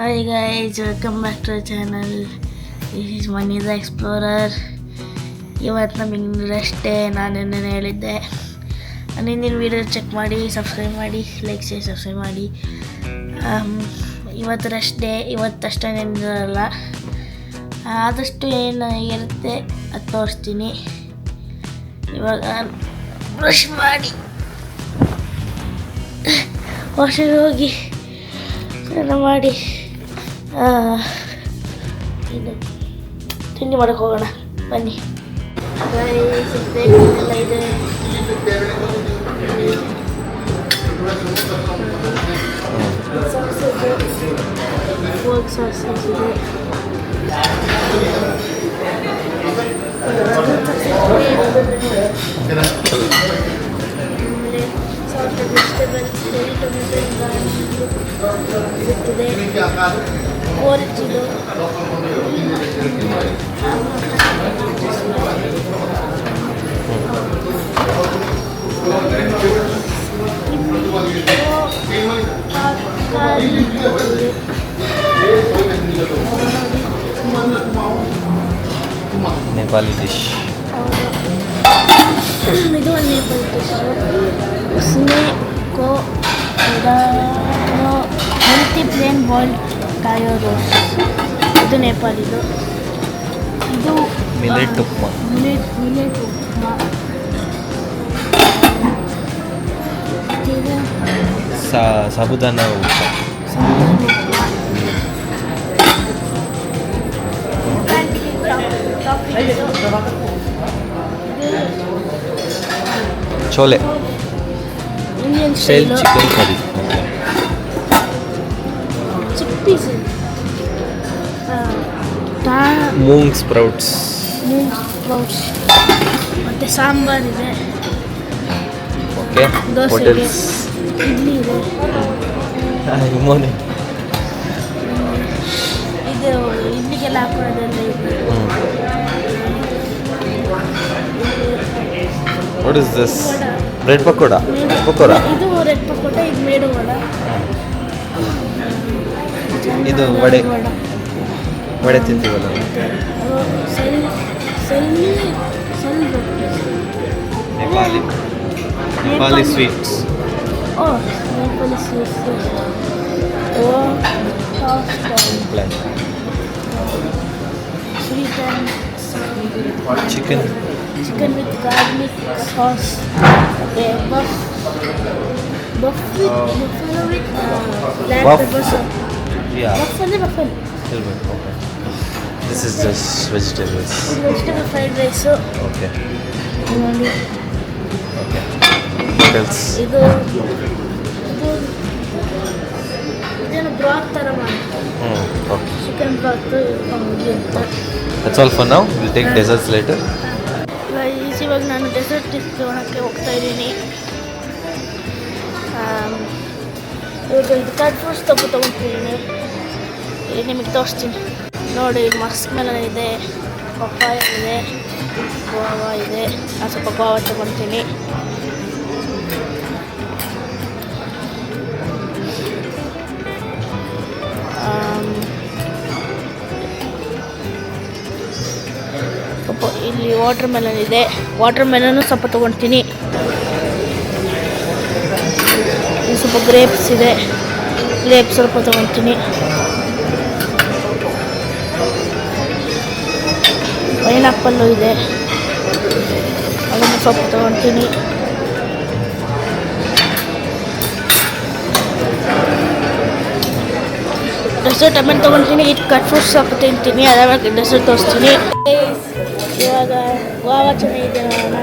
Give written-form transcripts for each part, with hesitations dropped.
Hi guys, welcome back to the channel. This is Money the Explorer. ಇವತ್ತು ನಮಗೆ rest day. ನಾನು ಹೇಳಿದ್ದೆ ಹಿಂದಿನ ವೀಡಿಯೋ ಚೆಕ್ ಮಾಡಿ, ಸಬ್ಸ್ಕ್ರೈಬ್ ಮಾಡಿ, ಲೈಕ್ ಶೇರ್ ಸಬ್ಸ್ಕ್ರೈಬ್ ಮಾಡಿ. ಇವತ್ತು ರೆಸ್ಟ್ ಡೇ. ಇವತ್ತು ಅಷ್ಟೇನಿರಲ್ಲ, ಆದಷ್ಟು ಏನು ಇರುತ್ತೆ ಅದು ತೋರಿಸ್ತೀನಿ. ಇವಾಗ ಬ್ರಷ್ ಮಾಡಿ ವಾಷಿಗೆ ಹೋಗಿ ಸ್ನಾನ ಮಾಡಿ ಇದು ತಿಂಡಿ ಮಾಡೋಕ್ಕೆ ಹೋಗೋಣ ಬನ್ನಿ. ಎಲ್ಲ ಇದೆ. ಫೋರ್ಕ್ ಸಾಸಸ್ ಇದೆ. ಆಮೇಲೆ ಸಾಲ್ಟೆಡ್ ವೆಜಿಟೇಬಲ್ಸ್, ಚೆರಿ ಟೊಮೆಟೊ ಸಿಗ್ತದೆ. ಓರೆಂಜ್ ಇದು. नेपाली डिश. ಇದು ಒಂದು ನೇಪಾಳಿ ಡಿಶ್. उसमें को ಹೆಲ್ತಿ ಪ್ಲೇನ್ ಬಾಯ್ಲ್ಡ್ ಕಾಯೋ ರೋಸ್ಟ್. ಇದು ನೇಪಾಳಿದು. ಇದು ಮಿಲೆಟ್ ಉಪ್ಮಾ. ಮಿಲೆಟ್ ಉಪ್ಮಾ. ಇದು ಸಾಬುದಾನ ಉಪ್ಮಾ. ಚೋಲೆ. ಇಂಡಿಯನ್ ಸೇಲ್ style. Chicken curry. Chickpeas, moong sprouts. ಮತ್ತು ಸಾಂಬಾರಿದೆ. ಓಕೆ. ದೋಸೆಗೆ ಹೋಟೆಲ್ಸ್. ಇಡ್ಲಿ ಇದೆ. ಇಮೋನೆ. ಇದು ಇಡ್ಲಿಗೆಲ್ಲ ಹಾಕೊಳ್ಳೋದೆಲ್ಲ ಇದೆ. What is this? Bread pakoda. Pakoda. ಇದು ರೆಡ್ ಪಕೋಡ, ಇದು ಮೇಡು ವಡ. ಇದು vada. Vada ತಿಂತೀವಲ್ಲ. Nepali sweets. Oh, Nepali sweets. Plan. Sweet and Chicken. with garlic sauce. Okay, buff with buffalo with black Buff. pepper sauce. Yeah. Buffalo. Okay. This is just vegetables. Vegetable fried rice. Okay. ನೋಡಿ. Okay. What else? ಇದು ಇದೇನು ಬ್ರಾತ್ ಥರ ಮಾಡ್ತಾರೆ. Okay. Chicken ಬ್ರಾತ್ ಅಂತ. That's all for now. We'll take desserts later. ಇವಾಗ ನಾನು dessert ತೊಗೊಳಕ್ಕೆ ಹೋಗ್ತಾ ಇದ್ದೀನಿ. ಇವಾಗ ಇದು ಕಟ್ ಫ್ರೂಟ್ಸ್ ತೊಗೊತೀನಿ. ಇಲ್ಲಿ ನಿಮಗೆ ತೋರಿಸ್ತೀನಿ ನೋಡಿ. ಮಸ್ಕ್ ಮೆಲನ್ ಇದೆ, ಪಪ್ಪಾಯ ಇದೆ, ಗೋವಾ ಇದೆ. ನಾನು ಸ್ವಲ್ಪ ಗೋವಾ ತೊಗೊತೀನಿ. ಇಲ್ಲಿ ವಾಟರ್ ಮೆಲನ್ ಇದೆ. ವಾಟರ್ ಮೆಲನ್ನು ಸ್ವಲ್ಪ ತೊಗೊಳ್ತೀನಿ. ಇಲ್ಲಿ ಸ್ವಲ್ಪ ಗ್ರೇಪ್ಸ್ ಇದೆ. ಗ್ರೇಪ್ಸ್ ಸ್ವಲ್ಪ ತೊಗೊಳ್ತೀನಿ. ಪೈನಾಪಲ್ಲು ಇದೆ, ಅದನ್ನು ಸ್ವಲ್ಪ ತೊಗೊಳ್ತೀನಿ. ಡೆಸರ್ಟ್ ಆಮೇಲೆ ತೊಗೊಳ್ತೀನಿ. ಇದು ಕಟ್ ಫ್ರೂಟ್ಸ್ ಸ್ವಲ್ಪ ತಿಂತೀನಿ, ಅದಾವಾಗ ಡೆಸರ್ಟ್ ತೋರಿಸ್ತೀನಿ. ಇವಾಗ ಗೋವಾ ಚೆನ್ನಾಗಿದೆ ನೋಡೋಣ.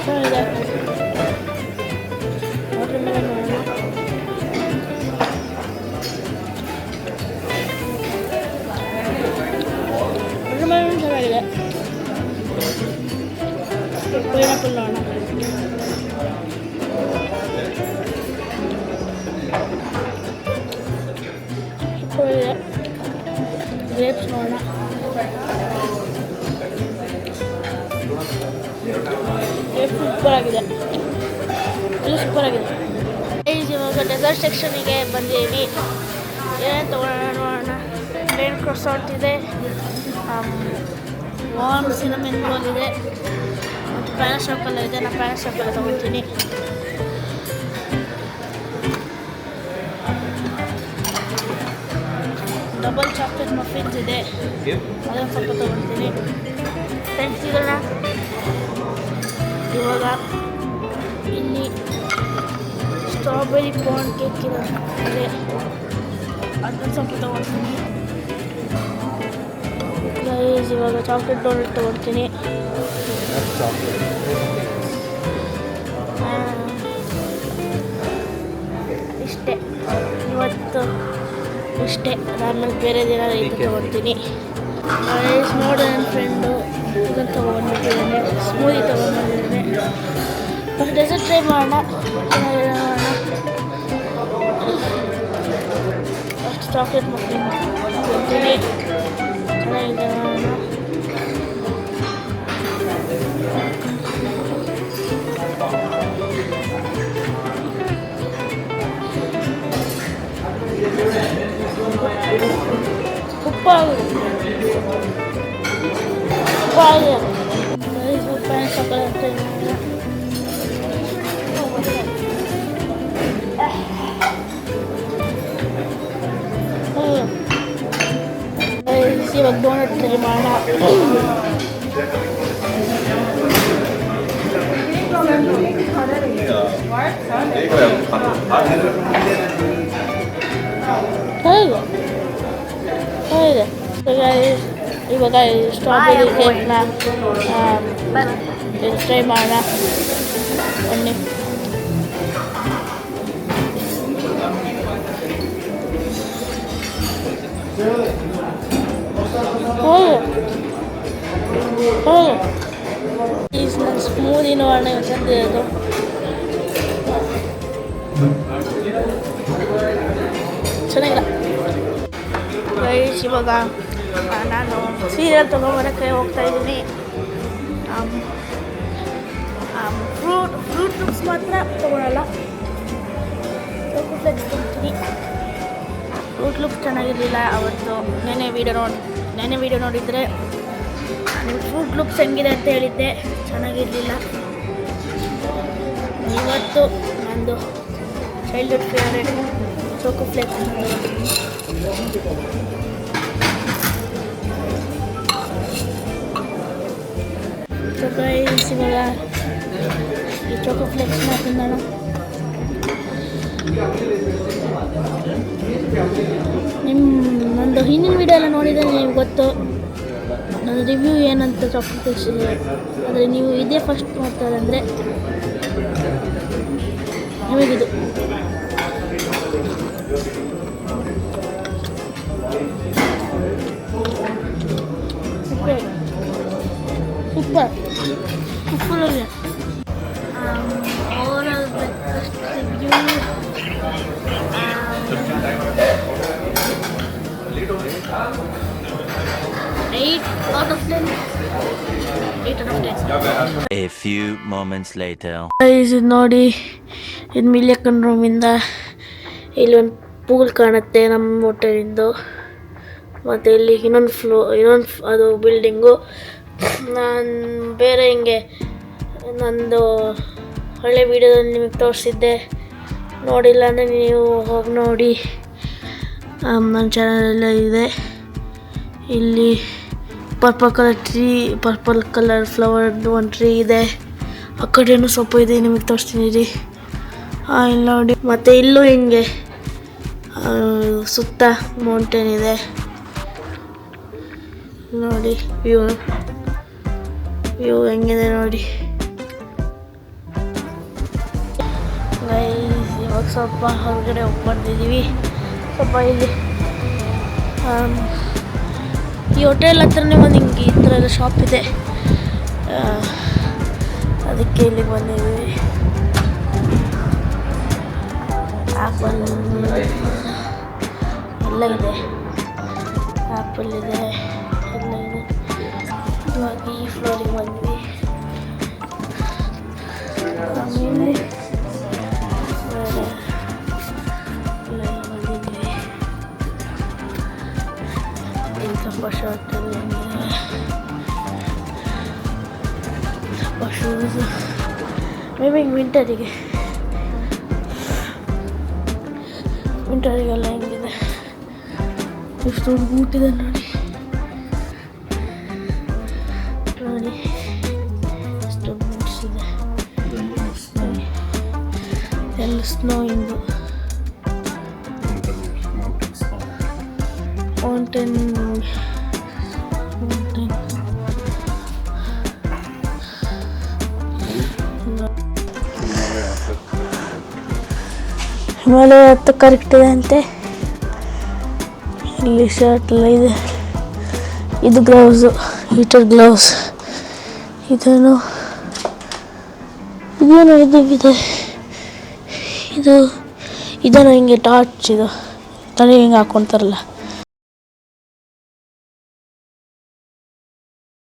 ಚೆನ್ನಾಗಿದೆ. ವಾಟರ್ ಮೆಲನ್ ನೋಡೋಣ. ವಾಟರ್ ಮೆಲನ್ ಚೆನ್ನಾಗಿದೆ. ಪೈನಾಪಲ್ ನೋಡೋಣ. ಗ್ರೇಪ್ಸ್ ನೋಡೋಣ. ಸೂಪರ್ ಆಗಿದೆ, ಇದು ಸೂಪರ್ ಆಗಿದೆ. ಇವಾಗ ಡೆಸರ್ಟ್ ಸೆಕ್ಷನಿಗೆ ಬಂದಿದ್ದೀನಿ. ಏನೇನು ತೊಗೊಳ್ಳೋಣ ನೋಡೋಣ. ಪ್ಲೇನ್ ಕ್ರಾಸಾಟ್ ಇದೆ, ವಾರ್ಮ್ ಸಿನಮನ್ ರೋಲ್ ಇದೆ, ಮತ್ತು ಪ್ಯಾರಾಶಾಪಲ್ಲ ಇದೆ. ನಾನು ಪ್ಯಾರಾಶಾಪಲ್ಲ ತೊಗೊಳ್ತೀನಿ. ಡಬಲ್ ಚಾಕ್ಲೇಟ್ ಮಫಿನ್ಸ್ ಇದೆ, ಅದನ್ನು ಸ್ವಲ್ಪ ತೊಗೊಳ್ತೀನಿ. ಫ್ರೆಂಡ್ಸ್ ಇರೋಣ. ಇವಾಗ ಇಲ್ಲಿ ಸ್ಟ್ರಾಬೆರಿ ಪಾನ್ ಕೇಕ್ ಇದೆ, ಅದನ್ನು ಸ್ವಲ್ಪ ತೊಗೊಳ್ತೀನಿ. ಇವಾಗ ಚಾಕ್ಲೇಟ್ ಡೋನಟ್ ತೊಗೊಳ್ತೀನಿ. ಇಷ್ಟೇ ಇವತ್ತು, ಇಷ್ಟೇ. ಅದಾದ್ಮೇಲೆ ಬೇರೆ ದಿನ ಇದು ತೊಗೊಳ್ತೀನಿ. ನೋಡಿ ನನ್ನ ಫ್ರೆಂಡು ಇದನ್ನು ತೊಗೊಂಡ್ಬಿಟ್ಟಿದ್ದಾನೆ, ಸ್ಮೂದಿ ತೊಗೊಂಡ್ಬಂದಿದ್ದಾನೆ. ಫಸ್ಟ್ ಡೆಸರ್ಟ್ ಟ್ರೈ ಮಾಡೋಣ. ಫಸ್ಟ್ ಚಾಕ್ಲೇಟ್ ಮಫಿನ್ ತೊಗೊಳ್ತೀನಿ. ಚೆನ್ನಾಗಿದೆ ನೋಡೋಣ. ಉಪ್ಪಾಗಿದೆ, ಇವಾಗ ಡೋನಟ್ ಟ್ರೈ ಮಾಡೋಣ. ಇವಾಗ ಸ್ಟ್ರಾಬೆರಿ ಕೇಕ್ನ ಟ್ರೈ ಮಾಡೋಣ. ಬನ್ನಿ. ನನ್ನ ಸ್ಮೂದಿ ನೋಡೋಣ ಚಂದಿರೋದು. ಚೆನ್ನಾಗಿಲ್ಲ. ಇವಾಗ ನಾನು ಸೀರಿಯಲ್ ತೊಗೊಂಬರೋಕ್ಕೆ ಹೋಗ್ತಾ ಇದ್ದೀನಿ. ಫ್ರೂಟ್ ಲೂಪ್ಸ್ ಮಾತ್ರ ತೊಗೊಳಲ್ಲ, ಫ್ಲೆಕ್ಸ್ ತೊಗೊಳ್ತೀನಿ. ಫ್ರೂಟ್ ಲೂಪ್ಸ್ ಚೆನ್ನಾಗಿರಲಿಲ್ಲ ಅವತ್ತು. ನೆನೆ ವೀಡಿಯೋ ನೋಡಿದರೆ ನಿಮ್ಗೆ ಫ್ರೂಟ್ ಲೂಪ್ಸ್ ಹೆಂಗಿದೆ ಅಂತ ಹೇಳಿದ್ದೆ, ಚೆನ್ನಾಗಿರಲಿಲ್ಲ. ಇವತ್ತು ನಂದು ಚೈಲ್ಡ್ಹುಡ್ ಫೇವ್ರೇಟ್ ಚೋಕೋ ಫ್ಲೇಕ್ಸ್ ಇವಾಗ ಈ ಚೋಕೋ ಫ್ಲೇಕ್ಸ್ನ ತಿನ್ನೋಣ. ನಂದು ಹಿಂದಿನ ವೀಡಿಯೋ ಎಲ್ಲ ನೋಡಿದರೆ ನೀವು ಗೊತ್ತು ನನ್ನ ರಿವ್ಯೂ ಏನಂತ ಚಾಕ್ಲೇಟ್ ಫ್ಲೇಕ್ಸ್ ಇದೆ. ಆದರೆ ನೀವು ಇದೇ ಫಸ್ಟ್ ನೋಡ್ತಾರಂದರೆ ನಿಮಗಿದು ಸೂಪರ್ ಆಗಿದೆ. Overall breakfast review 8 out of 10. A few moments later. ಇದು ನೋಡಿ, ಇದು ಮಿಲಿಯಕನ್ ರೂಮಿಂದ ಇಲ್ಲಿ ಒಂದು ಪೂಲ್ ಕಾಣುತ್ತೆ ನಮ್ಮ ಹೋಟೆಲಿಂದು. ಮತ್ತು ಇಲ್ಲಿ ಇನ್ನೊಂದು ಅದು ಬಿಲ್ಡಿಂಗು. ನಾನು ಬೇರೆ ಹಿಂಗೆ ನಂದು ಹಳೆ ವೀಡಿಯೋದಲ್ಲಿ ನಿಮಗೆ ತೋರಿಸಿದ್ದೆ, ನೋಡಿಲ್ಲ ಅಂದರೆ ನೀವು ಹೋಗಿ ನೋಡಿ. ನನ್ನ ಚಾನಲೆಲ್ಲ ಇದೆ. ಇಲ್ಲಿ ಪರ್ಪಲ್ ಕಲರ್ ಫ್ಲವರ್ದು ಒಂದು ಟ್ರೀ ಇದೆ. ಆ ಕಡೆಯೂ ಸ್ವಲ್ಪ ಇದೆ, ನಿಮಗೆ ತೋರಿಸ್ತೀನಿ ರೀ. ಇಲ್ಲಿ ನೋಡಿ. ಮತ್ತು ಇಲ್ಲೂ ಹಿಂಗೆ ಸುತ್ತ ಮೌಂಟೇನ್ ಇದೆ ನೋಡಿ. ವ್ಯೂ ಹೆಂಗಿದೆ ನೋಡಿ. ಇವಾಗ ಸ್ವಲ್ಪ ಹೊರಗಡೆ ಹೋಗಿ ಬಂದಿದ್ದೀವಿ. ಸ್ವಲ್ಪ ಇಲ್ಲಿ ಈ ಹೋಟೆಲ್ ಹತ್ರನೇ ಒಂದು ಹಿಂಗೆ ಈ ಥರ ಎಲ್ಲ ಶಾಪ್ ಇದೆ, ಅದಕ್ಕೆ ಇಲ್ಲಿ ಬಂದಿದ್ದೀವಿ. ಆ್ಯಪಲ್ ಎಲ್ಲ ಇದೆ, ಆ್ಯಪಲ್ ಇದೆ, ಎಲ್ಲ ಇದೆ. ಇವಾಗ ಈ ಫ್ಲೋರಿಗೆ ಬಂದ್ವಿ. ಆಮೇಲೆ ಇಲ್ಲೆಲ್ಲ ಬಂದಿದ್ವಿ. ಇಲ್ಲಿ ಸ್ವಲ್ಪ ಶರ್ಟ್ ಸ್ವಲ್ಪ ಶೂಸು ಮೇ ಬಿ ವಿಂಟರಿಗೆಲ್ಲ ಹೆಂಗಿದೆ ಎಷ್ಟು ದೊಡ್ಡ ಬೂಟ್ ಇದೆ ನೋಡಿ ಎಷ್ಟು ಬೂಟ್ಸ್ ಇದೆ ಎಲ್ಲ ಸ್ನೋ ಇಂದು ಮೌಂಟೇನ್ ಹಿಮಾಲಯ ಹತ್ತು ಕರೆಕ್ಟ್ ಇದೆ ಅಂತೆ. ಇಲ್ಲಿ ಶರ್ಟ್ ಎಲ್ಲ ಇದೆ. ಇದು ಗ್ಲೌಸು, ಹೀಟರ್ ಗ್ಲೌಸ್. ಇದೇನು ಇದೆ ಇದನ್ನು ಹಿಂಗೆ ಟಾರ್ಚ್ ಇದು ತಲೆ ಹಿಂಗೆ ಹಾಕ್ಕೊತಾರಲ್ಲ